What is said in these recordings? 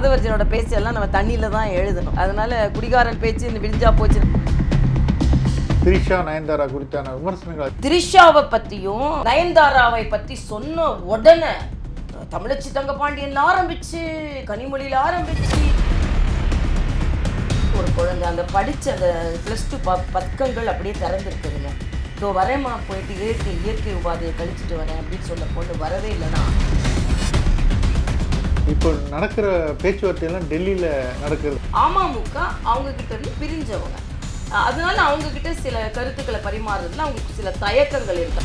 மாதவர்ஜனோட பேச்சு எல்லாம் நம்ம தண்ணியில் தான் எழுதணும். அதனால குடிகாரன் பேச்சு இந்த விடிஞ்சா போச்சு. திரிஷா நயன்தாரா குறித்தான விமர்சனங்கள், திரிஷாவை பற்றியும் நயன்தாராவை பற்றி சொன்ன உடனே தமிழச்சி தங்கபாண்டியன் ஆரம்பிச்சு கனிமொழியில் ஆரம்பிச்சு ஒரு குழந்தை அந்த படித்த அந்த +2 பக்கங்கள் அப்படியே திறந்துருக்குதுங்க. இதோ வரேம்மா போயிட்டு இயற்கை உபாதையை கழிச்சிட்டு வரேன் அப்படின்னு சொன்ன பொண்ணு வரவே இல்லைனா. இப்போ நடக்கிற பேச்சுவார்த்தையெல்லாம் டெல்லியில் நடக்குது. அமமுக அவங்க கிட்ட இருந்து பிரிஞ்சவங்க, அதனால அவங்க கிட்ட சில கருத்துக்களை பரிமாறுறதுல அவங்களுக்கு சில தயக்கங்கள் இருக்கு.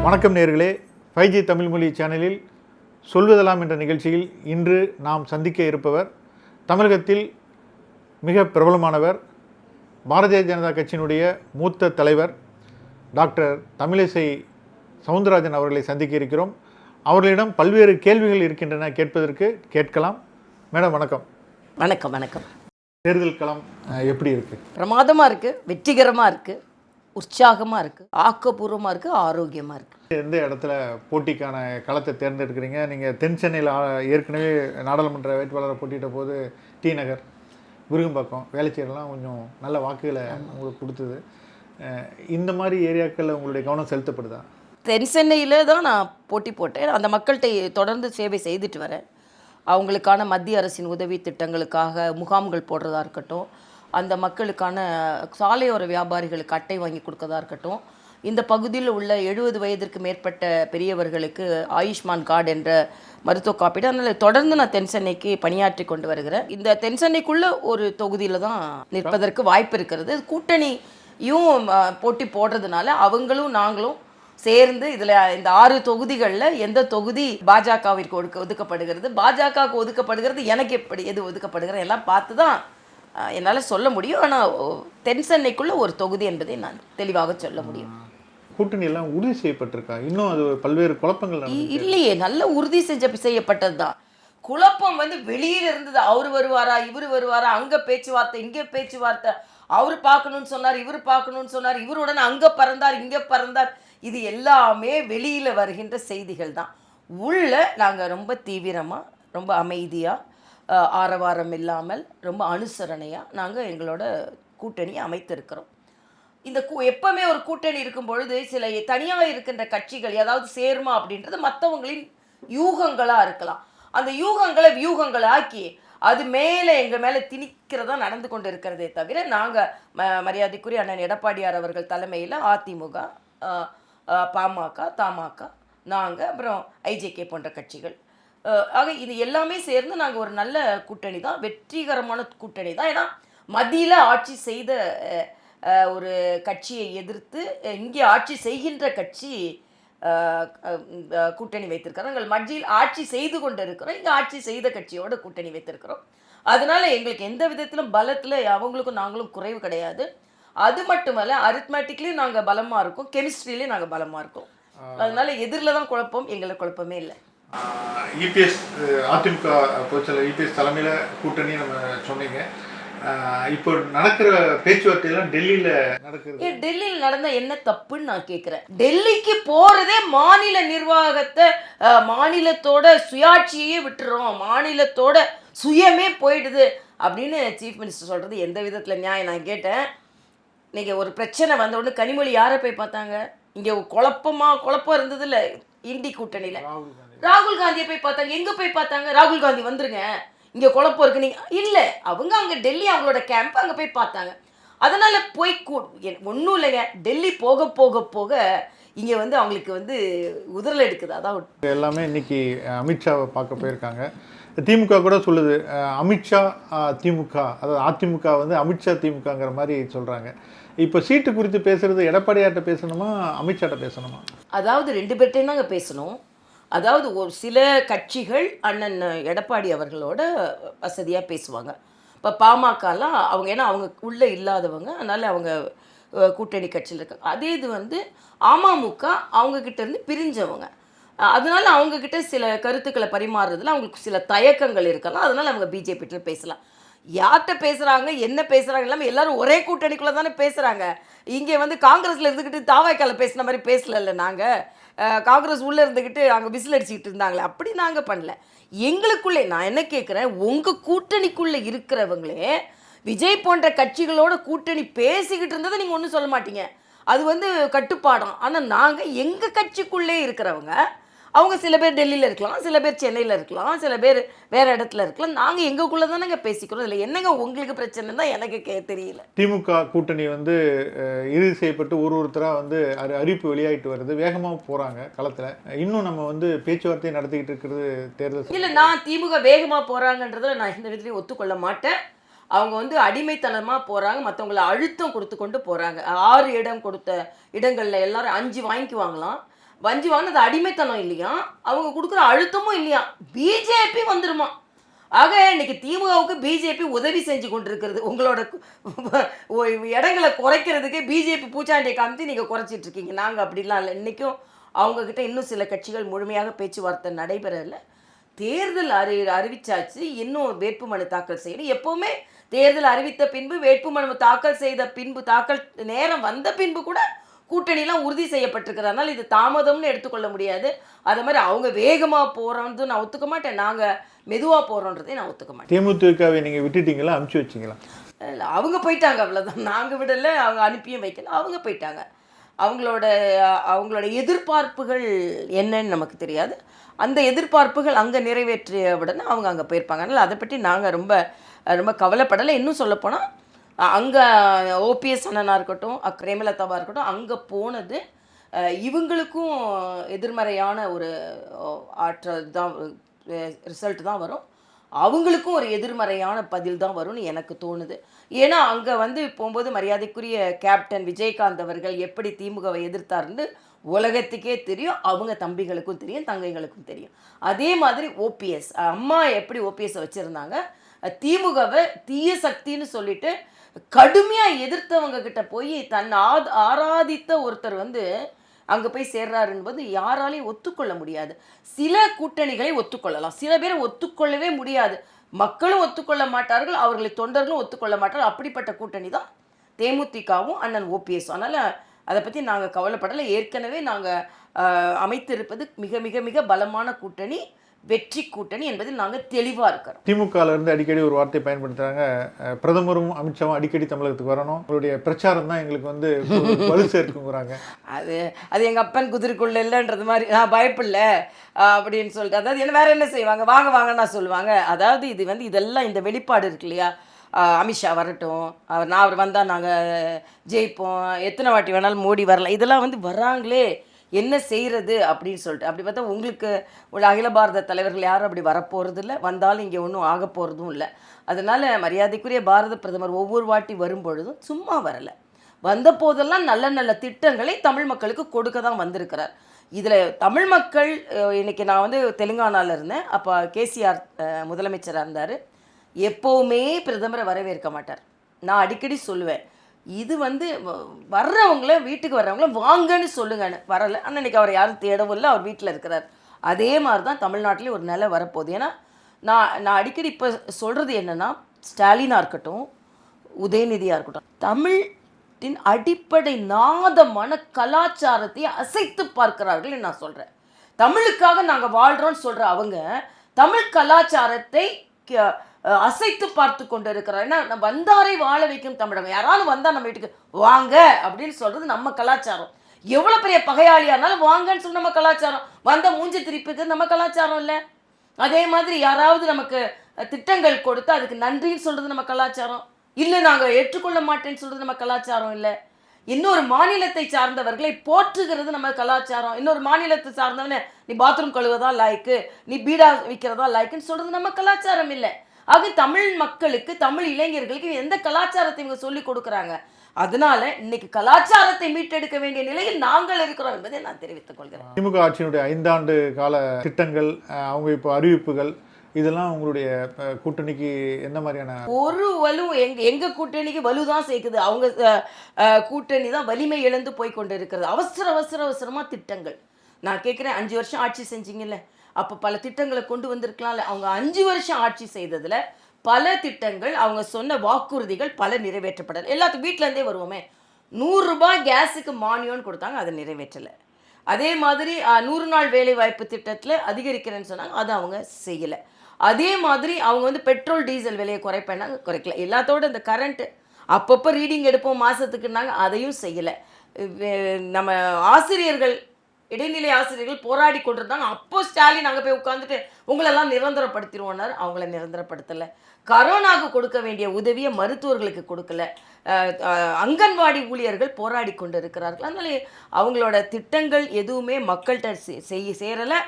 வணக்கம் நேயர்களே, 5G தமிழ் மொழி சேனலில் சொல்வதெல்லாம் என்ற நிகழ்ச்சியில் இன்று நாம் சந்திக்க இருப்பவர் தமிழகத்தில் மிக பிரபலமானவர், பாரதிய ஜனதா கட்சியினுடைய மூத்த தலைவர் டாக்டர் தமிழிசை சவுந்தரராஜன் அவர்களை சந்திக்க இருக்கிறோம். அவர்களிடம் பல்வேறு கேள்விகள் இருக்கின்றன, கேட்பதற்கு கேட்கலாம். மேடம் வணக்கம். வணக்கம். வணக்கம். தேர்தல் களம் எப்படி இருக்கு? பிரமாதமாக இருக்குது, வெற்றிகரமாக இருக்குது, உற்சாகமாக இருக்குது, ஆக்கப்பூர்வமாக இருக்குது, ஆரோக்கியமாக இருக்குது. எந்த இடத்துல போட்டிக்கான களத்தை தேர்ந்தெடுக்கிறீங்க? நீங்கள் தென் சென்னையில் ஏற்கனவே நாடாளுமன்ற வேட்பாளரை போட்டியிட்ட போது டி நகர், விருகம்பாக்கம், வேளச்சேரிலாம் கொஞ்சம் நல்ல வாக்குகளை உங்களுக்கு கொடுத்தது. இந்த மாதிரி ஏரியாக்களில் உங்களுடைய கவனம் செலுத்தப்படுதா? தென் சென்னையில் தான் நான் போட்டி போட்டேன். அந்த மக்கள்கிட்ட தொடர்ந்து சேவை செய்துட்டு வரேன். அவங்களுக்கான மத்திய அரசின் உதவி திட்டங்களுக்காக முகாம்கள் போடுறதா இருக்கட்டும், அந்த மக்களுக்கான சாலையோர வியாபாரிகளுக்கு அட்டை வாங்கி கொடுக்கறதா இருக்கட்டும், இந்த பகுதியில் உள்ள 70 வயதிற்கு மேற்பட்ட பெரியவர்களுக்கு ஆயுஷ்மான் கார்டு என்ற மருத்துவ காப்பீடு, அதனால் தொடர்ந்து நான் தென் சென்னைக்கு பணியாற்றி கொண்டு வருகிறேன். இந்த தென் சென்னைக்குள்ளே ஒரு தொகுதியில் தான் நிற்பதற்கு வாய்ப்பு இருக்கிறது. கூட்டணியும் போட்டி போடுறதுனால அவங்களும் நாங்களும் சேர்ந்து இதில் இந்த 6 தொகுதிகளில் எந்த தொகுதி பாஜகவிற்கு ஒதுக்கப்படுகிறது, பாஜகவுக்கு ஒதுக்கப்படுகிறது, எனக்கு எப்படி எது ஒதுக்கப்படுகிறது எல்லாம் பார்த்து தான் என்னால் சொல்ல முடியும். ஆனால் தென் சென்னைக்குள்ளே ஒரு தொகுதி என்பதை நான் தெளிவாக சொல்ல முடியும். கூட்டணி எல்லாம் உறுதி செய்யப்பட்டிருக்கா? இன்னும் அது பல்வேறு குழப்பங்கள் இல்லையே, நல்ல உறுதி செய்யப்பட்டது தான். குழப்பம் வெளியில் இருந்தது. அவர் வருவாரா, இவர் வருவாரா, அங்கே பேச்சுவார்த்தை, இங்கே பேச்சுவார்த்தை, அவர் பார்க்கணும்னு சொன்னார், இவர் பார்க்கணும்னு சொன்னார், இவருடன் அங்கே பறந்தார், இங்கே பறந்தார். இது எல்லாமே வெளியில் வருகின்ற செய்திகள் தான். உள்ள நாங்கள் ரொம்ப தீவிரமாக, ரொம்ப அமைதியாக, ஆரவாரம் இல்லாமல், ரொம்ப அனுசரணையாக நாங்கள் எங்களோட கூட்டணியை அமைத்திருக்கிறோம். இந்த எப்பவுமே ஒரு கூட்டணி இருக்கும் பொழுது சில தனியாக இருக்கின்ற கட்சிகள் ஏதாவது சேருமா அப்படின்றது மற்றவங்களின் யூகங்களாக இருக்கலாம். அந்த யூகங்களை வியூகங்களாக்கி அது மேலே எங்கள் மேலே திணிக்கிறதா நடந்து கொண்டு இருக்கிறதே தவிர, நாங்கள் மரியாதைக்குரிய அண்ணன் எடப்பாடியார் அவர்கள் தலைமையில் அதிமுக, பாமக, தமாக, நாங்கள், அப்புறம் ஐஜேகே போன்ற கட்சிகள், ஆக இது எல்லாமே சேர்ந்து நாங்கள் ஒரு நல்ல கூட்டணி தான், வெற்றிகரமான கூட்டணி தான். ஏன்னா மத்தியில் ஆட்சி செய்த ஒரு கட்சியை எதிர்த்து இங்கே ஆட்சி செய்கின்ற கட்சி கூட்டணி வைத்திருக்கிறோம். நாங்கள் மத்தியில் ஆட்சி செய்து கொண்டு இருக்கிறோம், இங்கே ஆட்சி செய்த கட்சியோட கூட்டணி வைத்திருக்கிறோம். அதனால எங்களுக்கு எந்த விதத்திலும் பலத்தில் அவங்களுக்கும் நாங்களும் குறைவு கிடையாது. அது மட்டுமல்ல, அரித்மேட்டிக்லேயும் நாங்கள் பலமாக இருக்கோம், கெமிஸ்ட்ரியிலையும் நாங்கள் பலமாக இருக்கோம். அதனால எதிரில் தான் குழப்பம், எங்களுக்கு குழப்பமே இல்லை. இபிஎஸ் அதிமுக பொதுச்செயலர் இபிஎஸ் தலைமையில் கூட்டணி நம்ம சொன்னீங்க. இப்போ நடக்கிற பேச்சுவார்த்தையெல்லாம் டெல்லியில் நடக்குது. டெல்லியில் நடந்தால் என்ன தப்புன்னு நான் கேட்குறேன். டெல்லிக்கு போகிறதே மாநில நிர்வாகத்தை, மாநிலத்தோட சுயாட்சியே விட்டுறோம், மாநிலத்தோட சுயமே போயிடுது அப்படின்னு சீஃப் மினிஸ்டர் சொல்கிறது எந்த விதத்தில் நியாயம்? நான் கேட்டேன், நீங்கள் ஒரு பிரச்சனை வந்த உடனே கனிமொழி யாரை போய் பார்த்தாங்க? இங்கே குழப்பம் இருந்தது இல்லை இண்டி கூட்டணியில், ராகுல் காந்தியை போய் பார்த்தாங்க. எங்கே போய் பார்த்தாங்க? ராகுல் காந்தி வந்துருங்க, இங்கே குழப்பம் இருக்கு நீங்கள் இல்லை. அவங்க அங்கே டெல்லி அவங்களோட கேம்ப் அங்கே போய் பார்த்தாங்க. அதனால் போய் ஒன்றும் இல்லைங்க, டெல்லி போக போக போக இங்கே அவங்களுக்கு உதிரல் எடுக்குது. அதான் எல்லாமே இன்னைக்கு அமித்ஷாவை பார்க்க போயிருக்காங்க. திமுக கூட சொல்லுது அமித்ஷா திமுக, அதாவது அதிமுக அமித்ஷா திமுகங்கிற மாதிரி சொல்கிறாங்க. இப்போ சீட்டு குறித்து பேசுகிறது எடப்பாடியார்கிட்ட பேசணுமா, அமித்ஷாட்ட பேசணுமா? அதாவது 2 பேர்ட்டையும் தாங்க பேசணும். அதாவது ஒரு சில கட்சிகள் அண்ணன் எடப்பாடி அவர்களோட வசதியாக பேசுவாங்க. இப்போ பாமகலாம் அவங்க, ஏன்னா அவங்க உள்ளே இல்லாதவங்க, அதனால் அவங்க கூட்டணி கட்சியில் இருக்காங்க. அதே இது அமமுக அவங்கக்கிட்ட இருந்து பிரிஞ்சவங்க, அதனால் அவங்கக்கிட்ட சில கருத்துக்களை பரிமாறுறதுல அவங்களுக்கு சில தயக்கங்கள் இருக்கலாம். அதனால் அவங்க பிஜேபிகிட்ட பேசலாம். யார்கிட்ட பேசுகிறாங்க என்ன பேசுகிறாங்க எல்லாமே எல்லாரும் ஒரே கூட்டணிக்குள்ளே தானே பேசுகிறாங்க. இங்கே வந்து காங்கிரஸில் இருந்துக்கிட்டு தாவாய்க்கால பேசின மாதிரி பேசல. நாங்கள் காங்கிரஸ் உள்ளே இருந்துக்கிட்டு அங்கே விசில் அடிச்சுக்கிட்டு இருந்தாங்களே, அப்படி நாங்கள் பண்ணல. எங்களுக்குள்ளே நான் என்ன கேட்குறேன், உங்கள் கூட்டணிக்குள்ளே இருக்கிறவங்களே விஜய் போன்ற கட்சிகளோட கூட்டணி பேசிக்கிட்டு இருந்ததை நீங்கள் ஒன்றும் சொல்ல மாட்டீங்க. அது வந்து கட்டுப்பாடம். ஆனால் நாங்கள் எங்கள் கட்சிக்குள்ளே இருக்கிறவங்க, அவங்க சில பேர் டெல்லியில் இருக்கலாம், சில பேர் சென்னையில் இருக்கலாம், சில பேர் வேறு இடத்துல இருக்கலாம், நாங்கள் எங்களுக்குள்ளே தானேங்க பேசிக்கிறோம். இல்லை என்னங்க உங்களுக்கு பிரச்சனை தான் எனக்கு தெரியல. திமுக கூட்டணி வந்து இறுதி செய்யப்பட்டு ஒருத்தராக வந்து அறிவிப்பு வெளியாகிட்டு வருது, வேகமாக போகிறாங்க களத்தில். இன்னும் நம்ம வந்து பேச்சுவார்த்தையை நடத்திக்கிட்டு இருக்கிறது தேர்தல் இல்லை. நான் திமுக வேகமாக போகிறாங்கன்றதை நான் இந்த விதத்துலையும் ஒத்துக்கொள்ள மாட்டேன். அவங்க வந்து அடிமைத்தனமாக போகிறாங்க, மற்றவங்களை அழுத்தம் கொடுத்து கொண்டு போகிறாங்க. 6 இடம் கொடுத்த இடங்களில் எல்லாரும் 5 வாங்கிக்குவாங்களாம். 5 வாங்கினது அடிமைத்தனம் இல்லையா, அவங்க கொடுக்குற அழுத்தமும் இல்லையா, பிஜேபி வந்துருமா. ஆக இன்னைக்கு திமுகவுக்கு பிஜேபி உதவி செஞ்சு கொண்டிருக்கிறது. உங்களோட இடங்களை குறைக்கிறதுக்கு பிஜேபி பூச்சாண்டியை காமித்து நீங்கள் குறைச்சிட்டு இருக்கீங்க. நாங்கள் அப்படிலாம் இல்லை. இன்றைக்கும் அவங்கக்கிட்ட இன்னும் சில கட்சிகள் முழுமையாக பேச்சுவார்த்தை நடைபெறலை. தேர்தல் அறிவிச்சாச்சு, இன்னும் வேட்புமனு தாக்கல் செய்யணும். எப்போவுமே தேர்தல் அறிவித்த பின்பு வேட்புமனு தாக்கல் செய்த பின்பு, தாக்கல் நேரம் வந்த பின்பு கூட கூட்டணிலாம் உறுதி செய்யப்பட்டிருக்கிறதுனால இது தாமதம்னு எடுத்துக்கொள்ள முடியாது. அது மாதிரி அவங்க வேகமாக போகிறோன்னு நான் ஒத்துக்க மாட்டேன், நாங்கள் மெதுவாக போகிறோன்றதை நான் ஒத்துக்க மாட்டேன். தேமுதிகவை நீங்கள் விட்டுட்டீங்களா, அனுப்பிச்சி வச்சிங்களா? இல்லை, அவங்க போயிட்டாங்க, அவ்வளோதான். நாங்கள் விடலை, அவங்க அனுப்பியும் வைக்கல, அவங்க போயிட்டாங்க. அவங்களோட எதிர்பார்ப்புகள் என்னன்னு நமக்கு தெரியாது. அந்த எதிர்பார்ப்புகள் அங்கே நிறைவேற்றிய உடனே அவங்க அங்கே போயிருப்பாங்க. அதனால் அதை பற்றி நாங்கள் ரொம்ப ரொம்ப கவலைப்படலை. இன்னும் சொல்லப்போனால் அங்கே ஓபிஎஸ் அண்ணனாக இருக்கட்டும், பிரேமலதாவாக இருக்கட்டும், அங்கே போனது இவங்களுக்கும் எதிர்மறையான ஒரு ஆற்றல் தான், ரிசல்ட் தான் வரும். அவங்களுக்கும் ஒரு எதிர்மறையான பதில் தான் வரும்னு எனக்கு தோணுது. ஏன்னா அங்கே வந்து போகும்போது மரியாதைக்குரிய கேப்டன் விஜயகாந்த் அவர்கள் எப்படி திமுகவை எதிர்த்தாருன்னு உலகத்துக்கே தெரியும், அவங்க தம்பிகளுக்கும் தெரியும், தங்கைகளுக்கும் தெரியும். அதே மாதிரி ஓபிஎஸ் அம்மா எப்படி ஓபிஎஸ்ஸை வச்சுருந்தாங்க, திமுகவை தீய சக்தின்னு சொல்லிட்டு கடுமையாக எதிர்த்தவங்க கிட்ட போய் தன் ஆராதித்த ஒருத்தர் வந்து அங்கே போய் சேர்றாரு என்பது யாராலையும் ஒத்துக்கொள்ள முடியாது. சில கூட்டணிகளை ஒத்துக்கொள்ளலாம், சில பேரை ஒத்துக்கொள்ளவே முடியாது. மக்களும் ஒத்துக்கொள்ள மாட்டார்கள், அவர்களை தொண்டர்களும் ஒத்துக்கொள்ள மாட்டார்கள். அப்படிப்பட்ட கூட்டணி தான் தேமுதிகவும் அண்ணன் ஓபிஎஸ். அதனால் அதை பற்றி நாங்கள் கவலைப்படலை. ஏற்கனவே நாங்கள் அமைத்திருப்பது மிக மிக மிக பலமான கூட்டணி, வெற்றி கூட்டணி என்பதில் நாங்கள் தெளிவாக இருக்கிறோம். திமுகலேருந்து அடிக்கடி ஒரு வார்த்தை பயன்படுத்துகிறாங்க, பிரதமரும் அமித்ஷாவும் அடிக்கடி தமிழகத்துக்கு வரணும், உங்களுடைய பிரச்சாரம் தான் எங்களுக்கு வந்து வலு சேர்க்குங்கிறாங்க. அது எங்கள் அப்பன் குதிரைக்குள்ள இல்லைன்றது மாதிரி, நான் பயப்படல அப்படின்னு சொல்லிட்டு, அதாவது என்ன வேறு என்ன செய்வாங்க, வாங்க வாங்கன்னா சொல்லுவாங்க. அதாவது இது வந்து இதெல்லாம் இந்த வெளிப்பாடு இருக்கு இல்லையா, அமித்ஷா வரட்டும், அவர் வந்தால் நாங்கள் ஜெயிப்போம், எத்தனை வாட்டி வேணாலும் மோடி வரலாம், இதெல்லாம் வந்து வராங்களே என்ன செய்கிறது அப்படின்னு சொல்லிட்டு. அப்படி பார்த்தா உங்களுக்கு உள்ள அகில பாரத தலைவர்கள் யாரும் அப்படி வரப்போகிறது இல்லை, வந்தாலும் இங்கே ஒன்றும் ஆக போகிறதும் இல்லை. அதனால் மரியாதைக்குரிய பாரத பிரதமர் ஒவ்வொரு வாட்டி வரும்பொழுதும் சும்மா வரலை, வந்த போதெல்லாம் நல்ல நல்ல திட்டங்களை தமிழ் மக்களுக்கு கொடுக்க தான் வந்திருக்கிறார். இதில் தமிழ் மக்கள், இன்றைக்கி நான் வந்து தெலுங்கானாவில் இருந்தேன், அப்போ கேசிஆர் முதலமைச்சராக இருந்தார். எப்போவுமே பிரதமரை வரவேற்க மாட்டார். நான் அடிக்கடி சொல்லுவேன், இது வந்து வர்றவங்கள, வீட்டுக்கு வர்றவங்கள வாங்கன்னு சொல்லுங்கன்னு. வரலை, ஆனால் இன்றைக்கி அவர் யாரும் தேடவும் இல்லை, அவர் வீட்டில் இருக்கிறார். அதே மாதிரி தான் தமிழ்நாட்டிலே ஒரு நிலை வரப்போகுது. ஏன்னா நான் அடிக்கடி இப்போ சொல்கிறது என்னென்னா, ஸ்டாலினாக இருக்கட்டும், உதயநிதியாக இருக்கட்டும், தமிழின் அடிப்படை நாதமான கலாச்சாரத்தை அசைத்து பார்க்கிறார்கள் நான் சொல்கிறேன். தமிழுக்காக நாங்கள் வாழ்கிறோன்னு சொல்கிற அவங்க தமிழ் கலாச்சாரத்தை அசைத்து பார்த்து கொண்டு இருக்கிறார். ஏன்னா நம்ம வந்தாரை வாழ வைக்கும் தமிழகம். யாராலும் வந்தால் நம்ம வீட்டுக்கு வாங்க அப்படின்னு சொல்கிறது நம்ம கலாச்சாரம். எவ்வளோ பெரிய பகையாளியாக இருந்தாலும் வாங்கன்னு சொல்லி நம்ம கலாச்சாரம். வந்த மூஞ்சி திருப்பிக்கு நம்ம கலாச்சாரம் இல்லை. அதே மாதிரி யாராவது நமக்கு திட்டங்கள் கொடுத்து அதுக்கு நன்றின்னு சொல்கிறது நம்ம கலாச்சாரம் இல்லை. நாங்கள் ஏற்றுக்கொள்ள மாட்டேன்னு சொல்கிறது நம்ம கலாச்சாரம் இல்லை. இன்னொரு மாநிலத்தை சார்ந்தவர்களை போற்றுகிறது நம்ம கலாச்சாரம். இன்னொரு மாநிலத்தை சார்ந்தவனே நீ பாத்ரூம் கழுவதான் லாய்க்கு, நீ பீடா விற்கிறதா லாய்க்குன்னு சொல்கிறது நம்ம கலாச்சாரம் இல்லை. ஆக தமிழ் மக்களுக்கு, தமிழ் இளைஞர்களுக்கு எந்த கலாச்சாரத்தை இவங்க சொல்லிக் கொடுக்குறாங்க. அதனால இன்னைக்கு கலாச்சாரத்தை மீட்டெடுக்க வேண்டிய நிலையில் நாங்கள் இருக்கிறோம் என்பதை நான் தெரிவித்துக் கொள்கிறேன். திமுக ஆட்சியினுடைய 5 ஆண்டு கால திட்டங்கள், அவங்க இப்போ அறிவிப்புகள், இதெல்லாம் உங்களுடைய கூட்டணிக்கு என்ன மாதிரியான ஒரு வலு? எங்க கூட்டணிக்கு வலுதான் சேர்க்குது. அவங்க கூட்டணி தான் வலிமை இழந்து போய் கொண்டு இருக்கிறது. அவசரமா திட்டங்கள். நான் கேட்குறேன், 5 வருஷம் ஆட்சி செஞ்சீங்கல்ல, அப்போ பல திட்டங்களை கொண்டு வந்திருக்கலாம்ல. அவங்க 5 வருஷம் ஆட்சி செய்ததில் பல திட்டங்கள் அவங்க சொன்ன வாக்குறுதிகள் பல நிறைவேற்றப்படலை. எல்லாத்துக்கும் வீட்டில இருந்தே வருவோமே, 100 ரூபாய் கேஸுக்கு மானியம்னு கொடுத்தாங்க, அதை நிறைவேற்றலை. அதே மாதிரி 100 நாள் வேலை வாய்ப்பு திட்டத்தில் அதிகரிக்கிறேன்னு சொன்னாங்க, அதை அவங்க செய்யலை. அதே மாதிரி அவங்க வந்து பெட்ரோல் டீசல் விலையை குறைப்பேன்னாங்க, குறைக்கல. எல்லாத்தோட இந்த கரண்ட்டு அப்பப்போ ரீடிங் எடுப்போம் மாதத்துக்குன்னாங்க, அதையும் செய்யலை. நம்ம ஆசிரியர்கள், இடைநிலை ஆசிரியர்கள் போராடி கொண்டிருந்தாங்க. அப்போ ஸ்டாலின் அங்கே போய் உட்காந்துட்டு உங்களெல்லாம் நிரந்தரப்படுத்திடுவோன்னாரு, அவங்கள நிரந்தரப்படுத்தலை. கரோனாவுக்கு கொடுக்க வேண்டிய உதவியை மருத்துவர்களுக்கு கொடுக்கல. அங்கன்வாடி ஊழியர்கள் போராடி கொண்டு இருக்கிறார்கள். அதனால அவங்களோட திட்டங்கள் எதுவுமே மக்கள்கிட்ட சேரலை,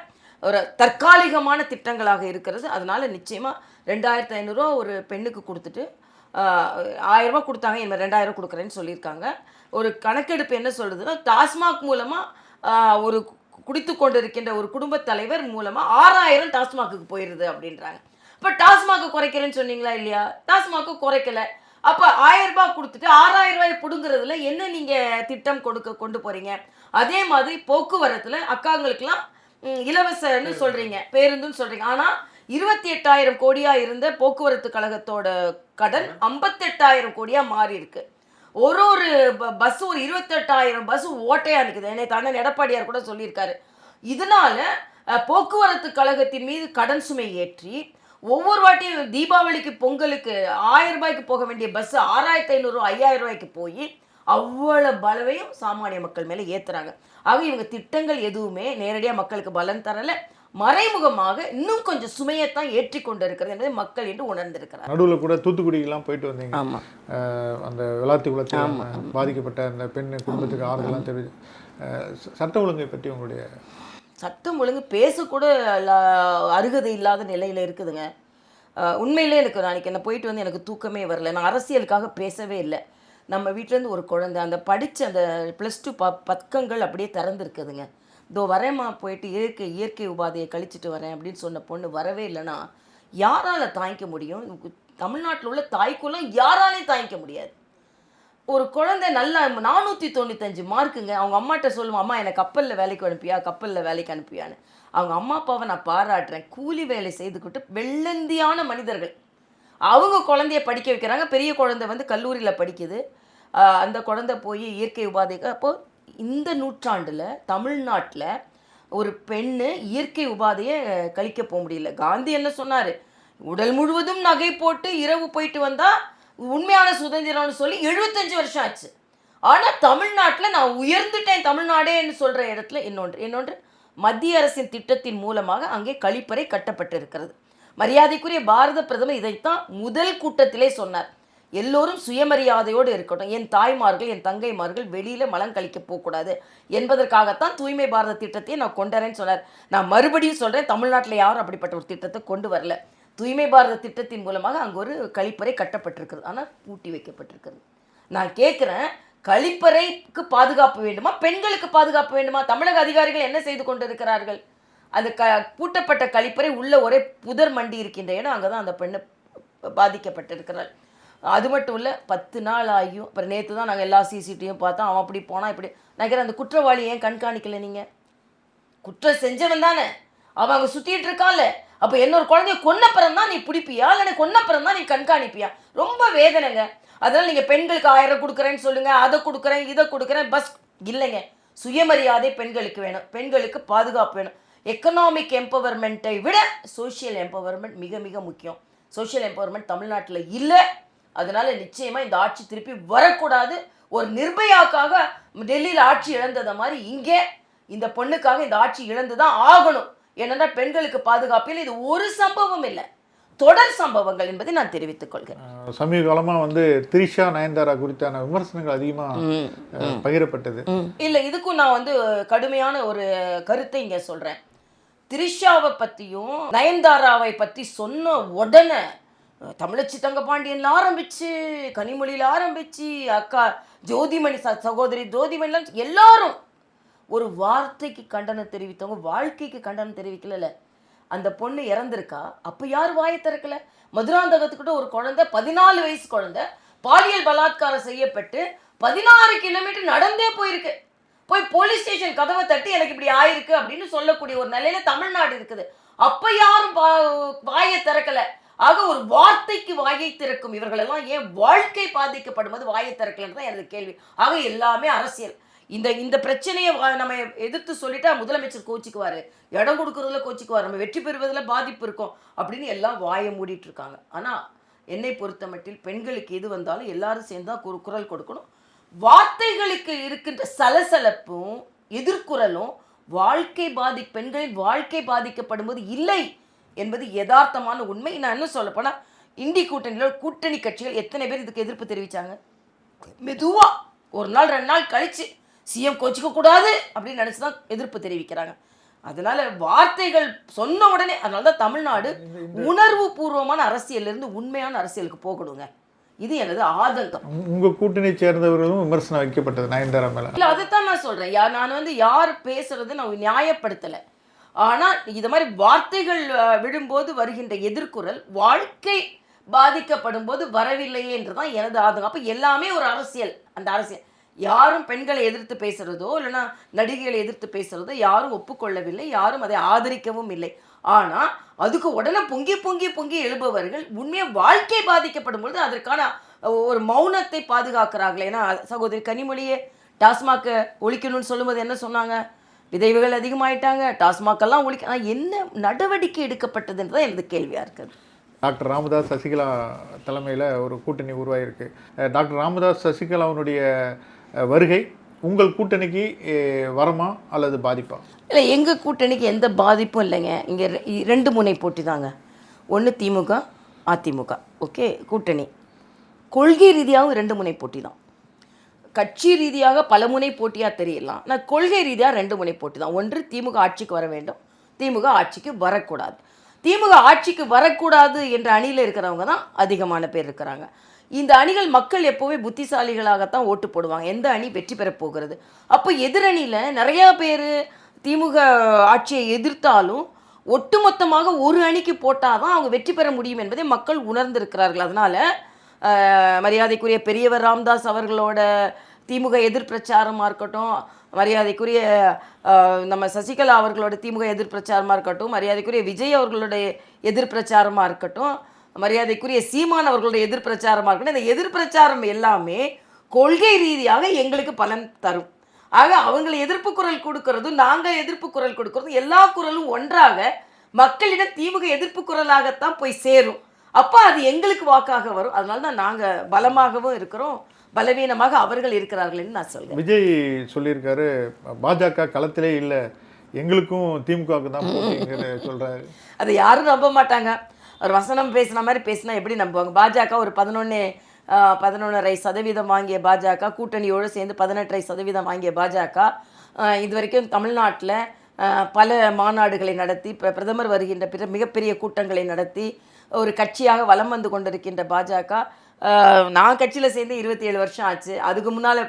ஒரு தற்காலிகமான திட்டங்களாக இருக்கிறது. அதனால் நிச்சயமாக 2500 ரூபா ஒரு பெண்ணுக்கு கொடுத்துட்டு 1000 ரூபா கொடுத்தாங்க, இனிமேல் 2000 கொடுக்குறேன்னு சொல்லியிருக்காங்க. ஒரு கணக்கெடுப்பு என்ன சொல்லுதுன்னா, டாஸ்மாக் மூலமாக ஒரு குடித்து கொண்டு இருக்கின்ற ஒரு குடும்பத் தலைவர் மூலமாக 6000 டாஸ்மாக்கு போயிடுது அப்படின்றாங்க. இப்போ டாஸ்மாக்கு குறைக்கிறேன்னு சொன்னீங்களா இல்லையா? டாஸ்மாக்கு குறைக்கலை. அப்போ 1000 ரூபாய் கொடுத்துட்டு 6000 ரூபாய் பிடுங்குறதுல என்ன நீங்கள் திட்டம் கொண்டு போகிறீங்க? அதே மாதிரி போக்குவரத்தில் அக்காங்களுக்கெல்லாம் இலவசன்னு சொல்கிறீங்க, பேருந்துன்னு சொல்கிறீங்க. ஆனால் 28,000 கோடியாக இருந்த போக்குவரத்து கழகத்தோட கடன் 58,000 கோடியாக மாறி இருக்கு. ஒரு பஸ் ஒரு 28,000 பஸ் ஓட்டையாக இருக்குது. என்னை அண்ணன் எடப்பாடியார் கூட சொல்லியிருக்காரு. இதனால போக்குவரத்து கழகத்தின் மீது கடன் சுமை ஏற்றி ஒவ்வொரு வாட்டியும் தீபாவளிக்கு பொங்கலுக்கு 1000 ரூபாய்க்கு போக வேண்டிய பஸ் 6500 5000 ரூபாய்க்கு போய் அவ்வளோ பலவையும் சாமானிய மக்கள் மேலே ஏற்றுறாங்க. ஆக இவங்க திட்டங்கள் எதுவுமே நேரடியாக மக்களுக்கு பலன் தரலை, மறைமுகமாக இன்னும் கொஞ்சம் சுமையைத்தான் ஏற்றி கொண்டு இருக்கிறது என்பதை மக்கள் என்று உணர்ந்திருக்கிறார். நடுவில் கூட தூத்துக்குடிக்கெல்லாம் போயிட்டு வந்தீங்க. ஆமாம், அந்த விளாத்தி குளத்தில் பாதிக்கப்பட்ட அந்த பெண் குடும்பத்துக்கு ஆறுதலாம் தெரிவிச்சு. சட்ட ஒழுங்கை பற்றி உங்களுடைய சட்டம் ஒழுங்கு பேசக்கூட அருகதை இல்லாத நிலையில் இருக்குதுங்க. உண்மையிலே எனக்கு நாளைக்கு என்ன போயிட்டு வந்து எனக்கு தூக்கமே வரல. நான் அரசியலுக்காக பேசவே இல்லை. நம்ம வீட்டிலேருந்து ஒரு குழந்தை அந்த படித்த அந்த +2 பக்கங்கள் அப்படியே திறந்துருக்குதுங்க. இதோ வரேம்மா, போயிட்டு இயற்கை உபாதையை கழிச்சிட்டு வரேன் அப்படின்னு சொன்ன பொண்ணு வரவே இல்லைன்னா யாரால் தாங்கிக்க முடியும்? தமிழ்நாட்டில் உள்ள தாய்க்குலாம் யாராலையும் தாங்கிக்க முடியாது. ஒரு குழந்தை நல்லா 495 மார்க்குங்க. அவங்க அம்மாட்ட சொல்லுவோம், அம்மா என்னை கப்பலில் வேலைக்கு அனுப்பியான்னு. அவங்க அம்மா அப்பாவை நான் பாராட்டுறேன். கூலி வேலை செய்துக்கிட்டு வெள்ளந்தியான மனிதர்கள். அவங்க குழந்தைய படிக்க வைக்கிறாங்க. பெரிய குழந்தை வந்து கல்லூரியில் படிக்குது. அந்த குழந்தை போய் இயற்கை உபாதைக்கு. அப்போது இந்த நூற்றாண்டில் தமிழ்நாட்டில் ஒரு பெண்ணு இயற்கை உபாதையை கழிக்க போக முடியல. காந்தி என்ன சொன்னார்? உடல் முழுவதும் நகை போட்டு இரவு போயிட்டு வந்தால் உண்மையான சுதந்திரம்னு சொல்லி 75 வருஷம் ஆச்சு. ஆனால் தமிழ்நாட்டில் நான் உயர்ந்துட்டேன் தமிழ்நாடேன்னு சொல்கிற இடத்துல இன்னொன்று மத்திய அரசின் திட்டத்தின் மூலமாக அங்கே கழிப்பறை கட்டப்பட்டிருக்கிறது. மரியாதைக்குரிய பாரத பிரதமர் இதைத்தான் முதல் கூட்டத்திலே சொன்னார். எல்லோரும் சுயமரியாதையோடு இருக்கட்டும், என் தாய்மார்கள் என் தங்கைமார்கள் வெளியில் மலம் கழிக்க போகக்கூடாது என்பதற்காகத்தான் தூய்மை பாரத திட்டத்தையே நான் கொண்டுறேன்னு சொன்னார். நான் மறுபடியும் சொல்கிறேன், தமிழ்நாட்டில் யாரும் அப்படிப்பட்ட ஒரு திட்டத்தை கொண்டு வரல. தூய்மை பாரத திட்டத்தின் மூலமாக அங்கே ஒரு கழிப்பறை கட்டப்பட்டிருக்கிறது, ஆனால் பூட்டி வைக்கப்பட்டிருக்கிறது. நான் கேட்குறேன், கழிப்பறைக்கு பாதுகாப்பு வேண்டுமா, பெண்களுக்கு பாதுகாப்பு வேண்டுமா? தமிழக அதிகாரிகள் என்ன செய்து கொண்டு இருக்கிறார்கள்? அந்த பூட்டப்பட்ட கழிப்பறை உள்ள ஒரே புதர் மண்டி இருக்கின்ற இடம், அங்கே தான் அந்த பெண்ணு பாதிக்கப்பட்டிருக்கிறாள். அது மட்டும் இல்லை, 10 நாள் ஆகியும் அப்புறம் நேற்று தான் நாங்கள் எல்லா சிசிடிவியும் பார்த்தோம். அவன் அப்படி போனால் இப்படி நினைக்கிறேன். அந்த குற்றவாளி ஏன் கண்காணிக்கலை? நீங்கள் குற்றம் செஞ்சவன் தானே, அவன் அங்கே சுற்றிட்டு இருக்கான்ல. அப்போ என்னொரு குழந்தைய கொன்னப்புறம் தான் நீ பிடிப்பியா, இல்லை கொன்னப்புறம் தான் நீ கண்காணிப்பியா? ரொம்ப வேதனைங்க. அதனால் நீங்கள் பெண்களுக்கு 1000 கொடுக்குறேன்னு சொல்லுங்கள், அதை கொடுக்குறேன் இதை கொடுக்குறேன், பஸ் இல்லைங்க. சுயமரியாதை பெண்களுக்கு வேணும், பெண்களுக்கு பாதுகாப்பு வேணும். எக்கனாமிக் எம்பவர்மெண்ட்டை விட சோஷியல் எம்பவர்மெண்ட் மிக மிக முக்கியம். சோஷியல் எம்பவர்மெண்ட் தமிழ்நாட்டில் இல்லை. அதனால நிச்சயமாக இந்த ஆட்சி திருப்பி வரக்கூடாது. ஒரு நிர்பயாக்காக டெல்லியில் ஆட்சி இழந்ததை மாதிரி இங்கே இந்த பொண்ணுக்காக இந்த ஆட்சி இழந்து தான் ஆகணும். ஏனென்றால் பெண்களுக்கு பாதுகாப்பில் இது ஒரு சம்பவம் இல்லை, தொடர் சம்பவங்கள் என்பதை நான் தெரிவித்துக் கொள்கிறேன். சமீப காலமாக வந்து திரிஷா நயன்தாரா குறித்தான விமர்சனங்கள் அதிகமாக பகிரப்பட்டது. இல்லை, இதுக்கும் நான் வந்து கடுமையான ஒரு கருத்தை இங்கே சொல்கிறேன். திரிஷாவை பற்றியும் நயன்தாராவை பற்றி சொன்ன உடனே தமிழச்சி தங்கபாண்டியன்ல ஆரம்பிச்சு, கனிமொழியில் ஆரம்பிச்சு, அக்கா ஜோதிமணி சகோதரி ஜோதிமணிலாம் எல்லாரும் ஒரு வார்த்தைக்கு கண்டனம் தெரிவித்தவங்க வாழ்க்கைக்கு கண்டனம் தெரிவிக்கல. அந்த பொண்ணு இறந்துருக்கா, அப்போ யார் வாயை திறக்கல? மதுராந்தகத்துக்கிட்ட ஒரு குழந்தை, 14 வயசு குழந்தை பாலியல் பலாத்காரம் செய்யப்பட்டு 16 கிலோமீட்டர் நடந்தே போயிருக்கு. போய் போலீஸ் ஸ்டேஷன் கதவை தட்டி எனக்கு இப்படி ஆயிருக்கு அப்படின்னு சொல்லக்கூடிய ஒரு நிலையில தமிழ்நாடு இருக்குது. அப்ப யாரும் வாயை திறக்கல. ஆக ஒரு வார்த்தைக்கு வாயை திறக்கும் இவர்கள் எல்லாம் ஏன் வாழ்க்கை பாதிக்கப்படும்போது வாயை திறக்கலன்னு தான் எனது கேள்வி. ஆக எல்லாமே அரசியல். இந்த பிரச்சனையை நம்ம எதிர்த்து சொல்லிட்டா முதலமைச்சர் கோச்சிக்குவாரு, இடம் கொடுக்கறதுல கோச்சிக்குவார், நம்ம வெற்றி பெறுவதில் பாதிப்பு இருக்கும் அப்படின்னு எல்லாம் வாயை மூடிட்டு இருக்காங்க. ஆனால் என்னை பொறுத்த மட்டில் பெண்களுக்கு எது வந்தாலும் எல்லாரும் சேர்ந்தா குரல் கொடுக்கணும். வார்த்தைகளுக்கு இருக்கின்ற சலசலப்பும் எதிர்குரலும் பெண்களின் வாழ்க்கை பாதிக்கப்படும் போது இல்லை என்பது யதார்த்தமான உண்மை. நான் என்ன சொல்ல போனால் இண்டி கூட்டணி கட்சிகள் எத்தனை பேர் இதுக்கு எதிர்ப்பு தெரிவித்தாங்க? மெதுவா ஒரு நாள் 2 நாள் கழிச்சு சிஎம் கோச்சிக்க கூடாது அப்படின்னு நினச்சி தான் எதிர்ப்பு தெரிவிக்கிறாங்க. அதனால வார்த்தைகள் சொன்ன உடனே, அதனால தான் தமிழ்நாடு உணர்வு பூர்வமான அரசியலிருந்து உண்மையான அரசியலுக்கு போகணுங்க. இது எனது ஆதங்கம். உங்க கூட்டணி சேர்ந்தவர்களும் விமர்சனம் வைக்கப்பட்டது நயன்தாரா மேல. இல்லை, அதைத்தான் நான் சொல்றேன். நான் யார் பேசுறது நான் நியாயப்படுத்தலை. ஆனால் இது மாதிரி வார்த்தைகள் விழும்போது வருகின்ற எதிர்குரல் வாழ்க்கை பாதிக்கப்படும் போது வரவில்லையே என்றுதான் எனது ஆதங்கம். அப்போ எல்லாமே ஒரு அரசியல். அந்த அரசியல் யாரும் பெண்களை எதிர்த்து பேசுறதோ இல்லைன்னா நடிகைகளை எதிர்த்து பேசுறதோ யாரும் ஒப்புக்கொள்ளவில்லை, யாரும் அதை ஆதரிக்கவும் இல்லை. ஆனால் அதுக்கு உடனே பொங்கி எழுபவர்கள் உண்மையாக வாழ்க்கை பாதிக்கப்படும் பொழுது அதற்கான ஒரு மௌனத்தை பாதுகாக்கிறார்கள். ஏன்னா சகோதரி கனிமொழியே டாஸ்மாகை ஒழிக்கணும்னு சொல்லும்போது என்ன சொன்னாங்க? விதைவுகள் அதிகமாயிட்டாங்க, டாஸ்மாகெல்லாம் ஒழிக்க என்ன நடவடிக்கை எடுக்கப்பட்டதுன்றதான் எனது கேள்வியாக இருக்குது. டாக்டர் ராமதாஸ் சசிகலா தலைமையில் ஒரு கூட்டணி உருவாகிருக்கு. டாக்டர் ராமதாஸ் சசிகலாவுடைய வருகை உங்கள் கூட்டணிக்கு வரமா அல்லது பாதிப்பா? இல்லை, எங்கள் கூட்டணிக்கு எந்த பாதிப்பும் இல்லைங்க. இங்கே 2 முனை போட்டி தாங்க. ஒன்று திமுக, அதிமுக. ஓகே, கூட்டணி கொள்கை ரீதியாகவும் 2 முனை போட்டி தான். கட்சி ரீதியாக பல முனை போட்டியாக தெரியலாம், நான் கொள்கை ரீதியாக 2 முனை போட்டி தான். ஒன்று திமுக ஆட்சிக்கு வர வேண்டும், திமுக ஆட்சிக்கு வரக்கூடாது. திமுக ஆட்சிக்கு வரக்கூடாது என்ற அணியில் இருக்கிறவங்க தான் அதிகமான பேர் இருக்கிறாங்க. இந்த அணிகள் மக்கள் எப்போவே புத்திசாலிகளாகத்தான் ஓட்டு போடுவாங்க. எந்த அணி வெற்றி பெற போகிறது? அப்போ எதிரணியில் நிறையா பேர் திமுக ஆட்சியை எதிர்த்தாலும் ஒட்டுமொத்தமாக ஒரு அணிக்கு போட்டால் தான் அவங்க வெற்றி பெற முடியும் என்பதை மக்கள் உணர்ந்திருக்கிறார்கள். அதனால் மரியாதைக்குரிய பெரியவர் ராமதாஸ் அவர்களோட திமுக எதிர்பிரச்சாரமாக இருக்கட்டும், மரியாதைக்குரிய நம்ம சசிகலா அவர்களோட திமுக எதிர்பிரச்சாரமாக இருக்கட்டும், மரியாதைக்குரிய விஜய் அவர்களுடைய எதிர்பிரச்சாரமாக இருக்கட்டும், மரியாதைக்குரிய சீமான் அவர்களுடைய எதிர்பிரச்சாரமாக இருக்கட்டும், இந்த எதிர்பிரச்சாரம் எல்லாமே கொள்கை ரீதியாக எங்களுக்கு பலன் தரும். ஆக அவங்களை எதிர்ப்பு குரல் கொடுக்கறதும் நாங்கள் எதிர்ப்பு குரல் கொடுக்கறதும் எல்லா குரலும் ஒன்றாக மக்களிடம் திமுக எதிர்ப்பு குரலாகத்தான் போய் சேரும். அப்போ அது எங்களுக்கு வாக்காக வரும். அதனால தான் நாங்கள் பலமாகவும் இருக்கிறோம், பலவீனமாக அவர்கள் இருக்கிறார்கள்னு நான் சொல்கிறேன். விஜய் சொல்லியிருக்காரு, பாஜக களத்திலே இல்லை, எங்களுக்கும் திமுகவுக்கு தான் சொல்கிறாரு. அதை யாரும் நம்ப மாட்டாங்க. ஒரு வசனம் பேசின மாதிரி பேசினா எப்படி நம்புவாங்க? பாஜக ஒரு 11.5% வாங்கிய பாஜக, கூட்டணியோடு சேர்ந்து 18% வாங்கிய பாஜக இது வரைக்கும் தமிழ்நாட்டில் பல மாநாடுகளை நடத்தி பிரதமர் வருகின்ற மிகப்பெரிய கூட்டங்களை நடத்தி ஒரு கட்சியாக வலம் வந்து கொண்டிருக்கின்ற பாஜக, நான் கட்சியில் சேர்ந்து 27 வருஷம் ஆச்சு. அதுக்கு முன்னால்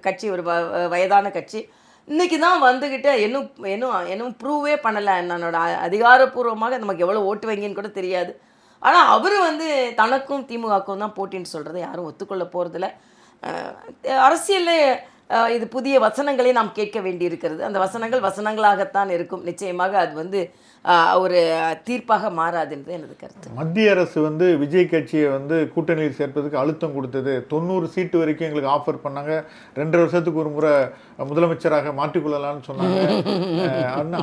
கட்சி ஒரு வயதான கட்சி. இன்றைக்கி தான் வந்துக்கிட்டு இன்னும் ப்ரூவே பண்ணலை. என்னோட அதிகாரப்பூர்வமாக நமக்கு எவ்வளோ ஓட்டு வங்கின்னு கூட தெரியாது. ஆனால் அவர் தனக்கும் திமுகவுக்கும் தான் போட்டின்னு சொல்கிறத யாரும் ஒத்துக்கொள்ள போகிறதில்ல. அரசியலில் இது புதிய வசனங்களை நாம் கேட்க வேண்டியிருக்கிறது. அந்த வசனங்களாகத்தான் இருக்கும். நிச்சயமாக அது ஒரு தீர்ப்பாக மாறாதுன்றது எனது கருத்து. மத்திய அரசு விஜய் கட்சியை கூட்டணியில் சேர்ப்பதுக்கு அழுத்தம் கொடுத்தது. 90 சீட்டு வரைக்கும் எங்களுக்கு ஆஃபர் பண்ணாங்க, 2 வருஷத்துக்கு ஒரு முறை முதலமைச்சராக மாற்றிக்கொள்ளலாம்னு சொன்னாங்க.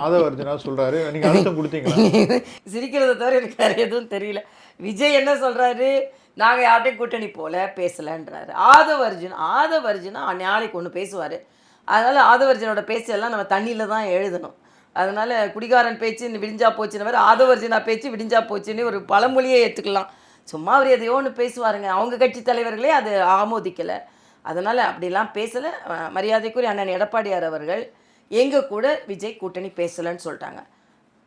ஆதவ அர்ஜுனா சொல்றாரு, நீங்க அழுத்தம் கொடுத்தீங்களா? சிரிக்கிறத தவிர எனக்கு வேற எதுவும் தெரியல. விஜய் என்ன சொல்றாரு? நாங்கள் யார்ட்டையும் கூட்டணி போல பேசலைன்றாரு. ஆதவ அர்ஜுனா நாளைக்கு ஒன்று பேசுவார். அதனால் ஆதவ அர்ஜுனோட பேச்செல்லாம் நம்ம தண்ணியில் தான் எழுதணும். அதனால் குடிகாரன் பேச்சு விடிஞ்சா போச்சுன்னு வேறு, ஆதவ அர்ஜுனா பேச்சு விடிஞ்சா போச்சுன்னு ஒரு பழமொழியே ஏற்றுக்கலாம். சும்மா அவர் எதையோ ஒன்று பேசுவாருங்க. அவங்க கட்சி தலைவர்களே அது ஆமோதிக்கலை. அதனால் அப்படிலாம் பேசலை. மரியாதைக்குரிய அண்ணன் எடப்பாடியார் அவர்கள் எங்கள் கூட விஜய் கூட்டணி பேசலைன்னு சொல்லிட்டாங்க.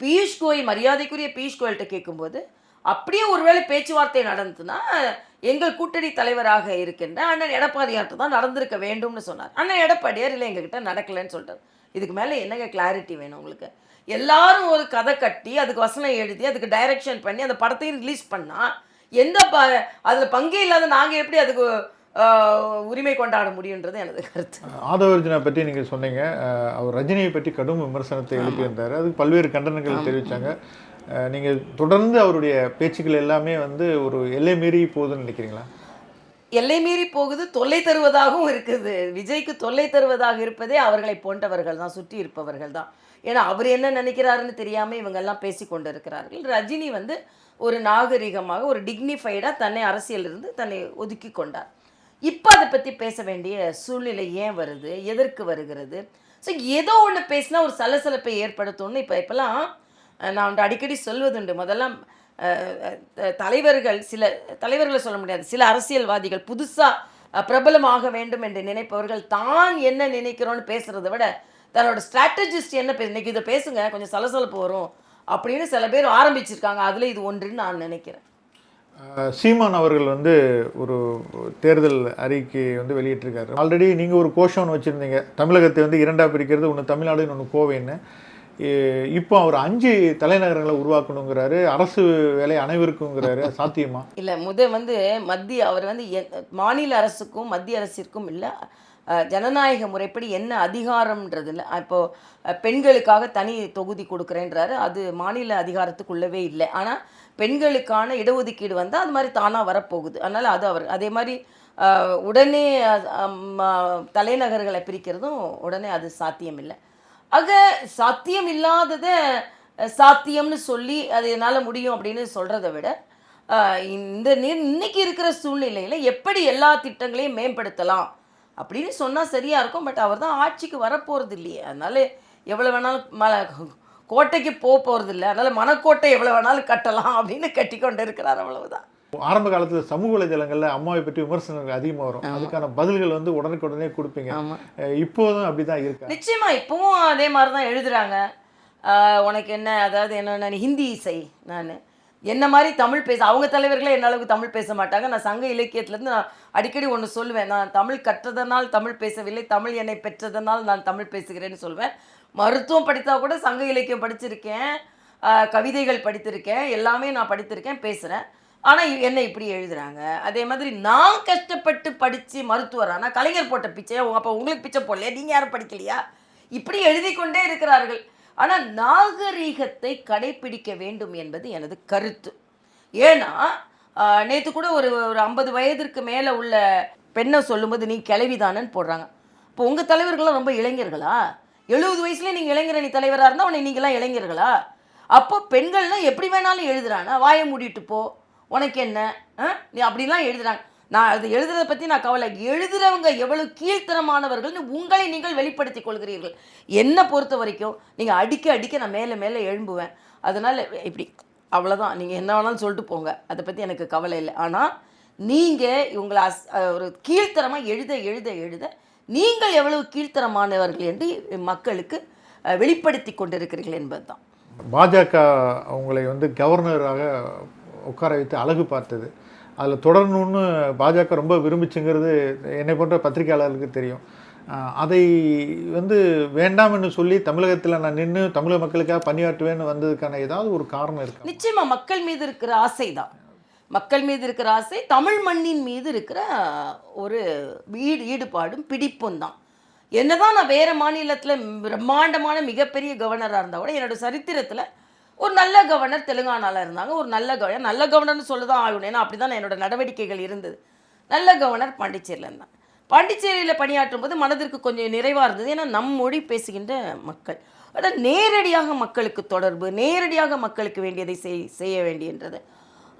பியூஷ் கோயல், மரியாதைக்குரிய பியூஷ் கோயல்கிட்ட கேட்கும்போது அப்படியே ஒருவேளை பேச்சுவார்த்தை நடந்ததுன்னா எங்கள் கூட்டணி தலைவராக இருக்கின்ற அண்ணன் எடப்பாடியார்கிட்ட தான் நடந்திருக்க வேண்டும்னு சொன்னார். அண்ணன் எடப்பாடியார் இல்லை, எங்ககிட்ட நடக்கலைன்னு சொல்லிட்டார். இதுக்கு மேலே என்னங்க கிளாரிட்டி வேணும் உங்களுக்கு? எல்லாரும் ஒரு கதை கட்டி அதுக்கு வசனம் எழுதி அதுக்கு டைரக்ஷன் பண்ணி அந்த படத்தையும் ரிலீஸ் பண்ணால் அதில் பங்கே இல்லாத நாங்கள் எப்படி அதுக்கு உரிமை கொண்டாட முடியுன்றது எனது கருத்து. ஆதவ அர்ஜுனா பற்றி நீங்கள் சொன்னீங்க, அவர் ரஜினியை பற்றி கடும் விமர்சனத்தை எழுப்பியிருந்தார். அதுக்கு பல்வேறு கண்டனங்கள் தெரிவித்தாங்க. நீங்கள் தொடர்ந்து அவருடைய பேச்சுக்கள் எல்லாமே வந்து ஒரு எல்லை மீறி போகுதுன்னு நினைக்கிறீங்களா? எல்லை மீறி போகுது, தொல்லை தருவதாகவும் இருக்குது. விஜய்க்கு தொல்லை தருவதாக இருப்பதே அவர்களை போன்றவர்கள் தான், சுற்றி இருப்பவர்கள் தான். ஏன்னா அவர் என்ன நினைக்கிறாருன்னு தெரியாமல் இவங்கெல்லாம் பேசி கொண்டு இருக்கிறார்கள். ரஜினி வந்து ஒரு நாகரிகமாக, ஒரு டிக்னிஃபைடாக தன்னை அரசியலிருந்து தன்னை ஒதுக்கி கொண்டார். இப்போ அதை பற்றி பேச வேண்டிய சூழ்நிலை ஏன் வருது, எதற்கு வருகிறது? ஸோ ஏதோ ஒன்று பேசினா ஒரு சலசலப்பை ஏற்படுத்தும்னு இப்போல்லாம் நான் வந்து அடிக்கடி சொல்வதுண்டு. முதல்லாம் தலைவர்கள், சில தலைவர்களை சொல்ல முடியாது, சில அரசியல்வாதிகள் புதுசாக பிரபலமாக வேண்டும் என்று நினைப்பவர்கள் தான் என்ன நினைக்கிறோன்னு பேசுகிறத விட தன்னோட ஸ்ட்ராட்டஜிஸ்ட் என்ன இன்னைக்கு இதை பேசுங்க கொஞ்சம் சலசலப்பு வரும் அப்படின்னு சில பேர் ஆரம்பிச்சிருக்காங்க. அதில் இது ஒன்றுன்னு நான் நினைக்கிறேன். சீமான் அவர்கள் வந்து ஒரு தேர்தல் அறிக்கை வந்து வெளியிட்டிருக்காரு. ஆல்ரெடி நீங்கள் ஒரு கோஷம் வச்சுருந்தீங்க, தமிழகத்தை வந்து இரண்டாக பிரிக்கிறது, ஒன்று தமிழ்நாடு இன்னொன்று கோவைன்னு. இப்போ அவர் 5 தலைநகரங்களை உருவாக்கணுங்கிறாரு, அரசு வேலை அனைவருக்குங்கிறாரு. சாத்தியமா? இல்லை, வந்து அவர் வந்து மாநில அரசுக்கும் மத்திய அரசிற்கும் இல்லை, ஜனநாயக முறைப்படி என்ன அதிகாரம்ன்றது இல்லை. இப்போது பெண்களுக்காக தனி தொகுதி கொடுக்குறேன்றாரு, அது மாநில அதிகாரத்துக்குள்ளவே இல்லை. ஆனால் பெண்களுக்கான இடஒதுக்கீடு வந்தால் அது மாதிரி தானாக வரப்போகுது. அதனால் அது அவர் அதே மாதிரி உடனே தலைநகர்களை பிரிக்கிறதும் உடனே அது சாத்தியம் இல்லை. ஆக சாத்தியம் இல்லாததை சாத்தியம்னு சொல்லி அது என்னால் முடியும் அப்படின்னு சொல்கிறத விட இன்னைக்கு இருக்கிற சூழ்நிலையில் எப்படி எல்லா திட்டங்களையும் மேம்படுத்தலாம் அப்படின்னு சொன்னால் சரியாக இருக்கும். பட் அவர் தான் ஆட்சிக்கு வரப்போகிறது இல்லையே, அதனால் எவ்வளோ வேணாலும் கோட்டைக்கு போகிறது இல்லை, அதனால் மனக்கோட்டை எவ்வளோ வேணாலும் கட்டலாம் அப்படின்னு கட்டி கொண்டு இருக்கிறார், அவ்வளவுதான். ஆரம்ப காலத்தில் சமூக வலைதளங்களில் அம்மாவை பற்றி விமர்சனங்கள் அதிகமாக வரும், அதுக்கான பதில்கள் வந்து உடனுக்குடனே கொடுப்பீங்க. இப்போதும் அப்படி தான் இருக்கு. நிச்சயமா இப்போவும் அதே மாதிரி தான் எழுதுகிறாங்க. உனக்கு என்ன, அதாவது என்ன, ஹிந்தி இசை, நான் என்ன மாதிரி தமிழ் பேச, அவங்க தலைவர்களே என்ன அளவுக்கு தமிழ் பேச மாட்டாங்க. நான் சங்க இலக்கியத்துலேருந்து நான் அடிக்கடி ஒன்று சொல்லுவேன், நான் தமிழ் கற்றதனால் தமிழ் பேசவில்லை, தமிழ் என்னை பெற்றதனால் நான் தமிழ் பேசுகிறேன்னு சொல்வேன். மருத்துவம் படித்தா கூட சங்க இலக்கியம் படிச்சிருக்கேன், கவிதைகள் படித்திருக்கேன், எல்லாமே நான் படித்திருக்கேன், பேசுகிறேன். ஆனால் என்ன இப்படி எழுதுகிறாங்க. அதே மாதிரி நான் கஷ்டப்பட்டு படித்து மருத்துவர், ஆனால் கலைஞர் போட்ட பிச்சை, அப்போ உங்களுக்கு பிச்சை போடலையா, நீங்கள் யாரும் படிக்கலையா, இப்படி எழுதி கொண்டே இருக்கிறார்கள். ஆனால் நாகரீகத்தை கடைப்பிடிக்க வேண்டும் என்பது எனது கருத்து. ஏன்னா நேற்று கூட ஒரு 50 வயதிற்கு மேலே உள்ள பெண்ணை சொல்லும்போது நீ கிளவிதானன்னு போடுறாங்க. இப்போ உங்கள் தலைவர்கள்லாம் ரொம்ப இளைஞர்களா? 70 வயசுலேயே நீங்கள் இளைஞரணி தலைவராக இருந்தால் உன்னை நீங்களாம் இளைஞர்களா? அப்போ பெண்கள்லாம் எப்படி வேணாலும் எழுதுறானா, வாயை மூடிட்டு போ, உனக்கு என்ன, நீ அப்படிலாம் எழுதுறாங்க. நான் அது எழுதுறதை பற்றி நான் கவலை. எழுதுகிறவங்க எவ்வளவு கீழ்த்தரமானவர்கள்னு உங்களை நீங்கள் வெளிப்படுத்தி கொள்கிறீர்கள். என்னை பொறுத்த வரைக்கும் நீங்கள் அடிக்க அடிக்க நான் மேலே மேலே எழும்புவேன். அதனால் இப்படி அவ்வளோதான், நீங்கள் என்ன வேணாலும் சொல்லிட்டு போங்க, அதை பற்றி எனக்கு கவலை இல்லை. ஆனால் நீங்கள் இவங்களை ஒரு கீழ்த்தரமாக எழுத எழுத எழுத நீங்கள் எவ்வளவு கீழ்த்தரமானவர்கள் என்று மக்களுக்கு வெளிப்படுத்தி கொண்டிருக்கிறீர்கள் என்பது தான். பாஜக அவங்களை வந்து கவர்னராக உட்கார வைத்து அழகு பார்த்தது, அதில் தொடரணும்னு பாஜக ரொம்ப விரும்பிச்சுங்கிறது என்னை போன்ற பத்திரிகையாளர்களுக்கு தெரியும். அதை வந்து வேண்டாம்னு சொல்லி தமிழகத்தில் நான் நின்று தமிழக மக்களுக்காக பணியாற்றுவேன்னு வந்ததுக்கான ஏதாவது ஒரு காரணம் இருக்கு? நிச்சயமாக மக்கள் மீது இருக்கிற ஆசை தான், மக்கள் மீது இருக்கிற ஆசை, தமிழ் மண்ணின் மீது இருக்கிற ஒரு ஈடுபாடும் பிடிப்பும் தான். என்னதான் நான் வேறு மாநிலத்தில் பிரம்மாண்டமான மிகப்பெரிய கவர்னராக இருந்தால் கூட என்னோடய சரித்திரத்தில் ஒரு நல்ல கவர்னர் தெலுங்கானாவில் இருந்தாங்க, ஒரு நல்ல கவர்னர்னு சொல்ல தான் ஆகணும், ஏன்னா அப்படி தான் என்னோடய நடவடிக்கைகள் இருந்தது. நல்ல கவர்னர் பாண்டிச்சேரியில் இருந்தாங்க. பாண்டிச்சேரியில் பணியாற்றும் போது மனதிற்கு கொஞ்சம் நிறைவாக இருந்தது, ஏன்னா நம் மொழி பேசுகின்ற மக்கள், அதாவது நேரடியாக மக்களுக்கு தொடர்பு, நேரடியாக மக்களுக்கு வேண்டியதை செய்ய வேண்டியன்றது,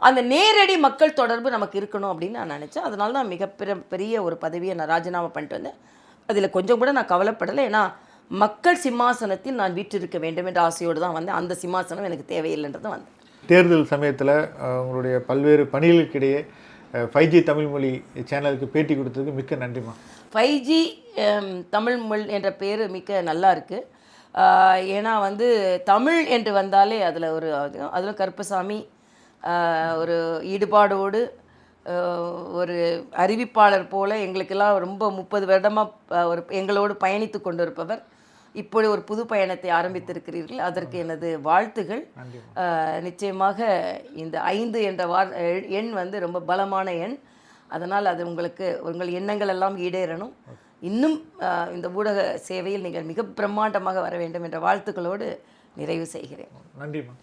அந்த நேரடி மக்கள் தொடர்பு நமக்கு இருக்கணும் அப்படின்னு நான் நினச்சேன். அதனால தான் மிகப்பெரிய ஒரு பதவியை நான் ராஜினாமா பண்ணிட்டு வந்தேன். அதில் கொஞ்சம் கூட நான் கவலைப்படலை, ஏன்னா மக்கள் சிம்மாசனத்தில் நான் வீற்றிருக்க வேண்டும் என்ற ஆசையோடு தான் வந்தேன். அந்த சிம்மாசனம் எனக்கு தேவையில்லைன்றது வந்தேன். தேர்தல் சமயத்தில் உங்களுடைய பல்வேறு பணிகளுக்கிடையே 5G தமிழ் மொழி சேனலுக்கு பேட்டி கொடுத்ததுக்கு மிக்க நன்றிமா. 5G தமிழ் மொழி என்ற பேர் மிக்க நல்லா இருக்குது. ஏன்னா வந்து தமிழ் என்று வந்தாலே அதில் கருப்பசாமி ஒரு ஈடுபாடோடு ஒரு அறிவிப்பாளர் போல் எங்களுக்கெல்லாம் ரொம்ப 30 வருடமாக எங்களோடு பயணித்து கொண்டு இருப்பவர் இப்படி ஒரு புது பயணத்தை ஆரம்பித்திருக்கிறீர்கள், அதற்கு எனது வாழ்த்துகள். நிச்சயமாக இந்த 5 என்ற எண் வந்து ரொம்ப பலமான எண், அதனால் அது உங்கள் எண்ணங்கள் எல்லாம் ஈடேறணும். இன்னும் இந்த ஊடக சேவையில் நீங்கள் மிக பிரம்மாண்டமாக வர வேண்டும் என்ற வாழ்த்துக்களோடு நிறைவு செய்கிறேன். நன்றிம்மா.